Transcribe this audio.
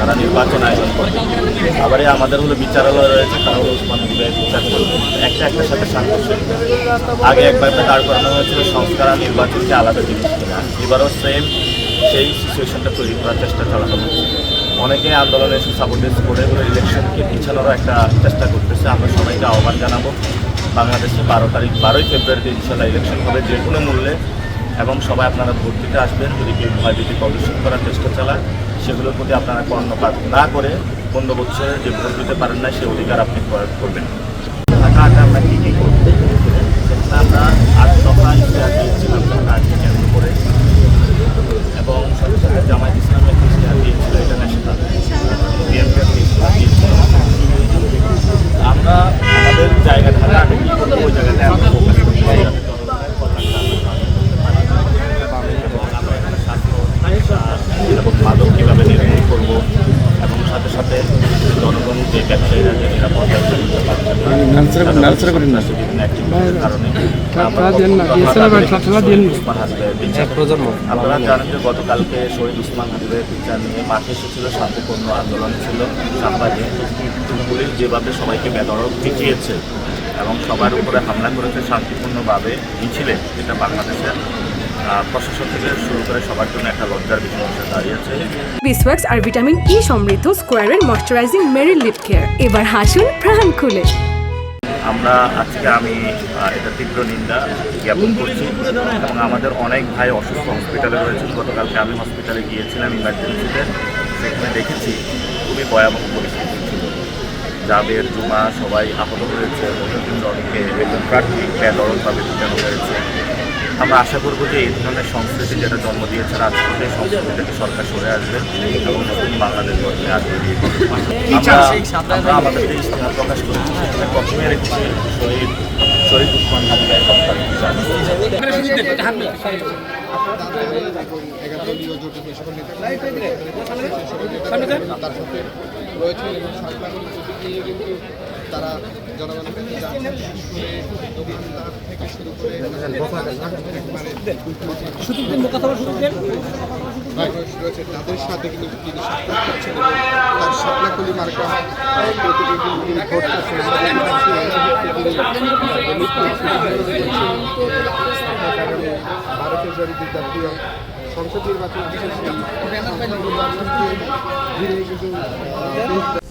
যারা নির্বাচন আয়োজন করবে। আবার আমাদের হলো বিচারালয় রয়েছে, তারা হলো ওসমান হাদির বিচার করবে। একটা একটার সাথে সাংঘর্ষিক। আগে একবার দাঁড় করানো হয়েছিল সংস্কার আর নির্বাচনকে আলাদা জিনিস কিনা, এবারও সেম সেই সিচুয়েশনটা তৈরি করার চেষ্টা চালানো হচ্ছে। অনেকে আন্দোলনে সাপোর্ট করে ইলেকশনকে পিছানোরও একটা চেষ্টা করতেছে। আমরা সবাইকে আহ্বান জানাবো, বাংলাদেশে 12 ফেব্রুয়ারিতে ইনশাল্লাহ ইলেকশন হবে যে কোনো মূল্যে, এবং সবাই আপনারা ভোট দিতে আসবেন। যদি কেউ ভয়ভীতি প্রদর্শন করার চেষ্টা চালায়, সেগুলোর প্রতি আপনারা কর্ণপাত না করে 15 বছরের যে ভোট দিতে পারেন না, সেই অধিকার আপনি প্রয়োগ করবেন। আমরা কী কী করবো, আমরা আজ সকাল দিয়েছিলাম কাজকে কেন্দ্র করে, এবং সাথে সাথে জামায়াত ইসলামের ইশতেহার দিয়েছিল ইন্টারন্যাশনাল দিয়েছিল। আমরা আমাদের জায়গাটা আগে কী করবো, ওই জায়গাটা আমরা ফোকাস করতে পারি, এবং মাদক কীভাবে নির্মূল করবো, এবং সাথে সাথে জনগণ যে ব্যবসায়ীরা যে নিরাপত্তা আপনারা জানেন যে গতকালকে শহীদ উসমান হাদির বিচার নিয়ে মাঠে এসেছিল, শান্তিপূর্ণ আন্দোলন ছিল শাহবাগে। পুলিশ যেভাবে সবাইকে বেধড়ক পিটিয়েছে এবং সবার উপরে হামলা করেছে শান্তিপূর্ণভাবে মিছিলে, এটা বাংলাদেশের প্রশাসন থেকে শুরু করে সবার জন্য একটা লজ্জার বিষয় হয়ে দাঁড়িয়েছে। বিসওয়াক্স আর ভিটামিন ই সমৃদ্ধ স্কোয়ারের ময়শ্চারাইজিং মেরি লিপ কেয়ার, এবার হাসুন প্রাণ খুলে। আমি এটা তীব্র নিন্দা জ্ঞাপন করছি, এবং আমাদের অনেক ভাই অসুস্থ হসপিটালে রয়েছেন। গতকালকে আমি হসপিটালে গিয়েছিলাম ইমার্জেন্সিতে, সেখানে দেখেছি খুবই ভয়াবহ পরিস্থিতি ছিল। জাবের, জুমা সবাই আহত হয়েছে, মহিউদ্দিন রনিকে একজন প্রার্থী বেদরকভাবে পিটানো হয়েছে। আমরা আশা করব যে এই ধরনের সংস্কৃতি যেটা জন্ম দিয়েছে রাজনীতি, সেই সংস্কৃতি থেকে সরকার সরে আসবে এবং নতুন বাংলাদেশ গঠনে আগ্রহী দিয়ে আমরা আমাদের যে ইশতেহার প্রকাশ করেছি সেখানে প্রথমে রেখেছি শহীদ উসমান হাদির হত্যার বিচার। তারা জনগণের কাছে রয়েছে, তাদের সাথে কিন্তু তিনি সাক্ষাৎ করছেন এবং তার স্বপ্নাকুলি মার্কা ফেব্রুয়ারিতে জাতীয় সংসদ নির্বাচন ঘিরে কিন্তু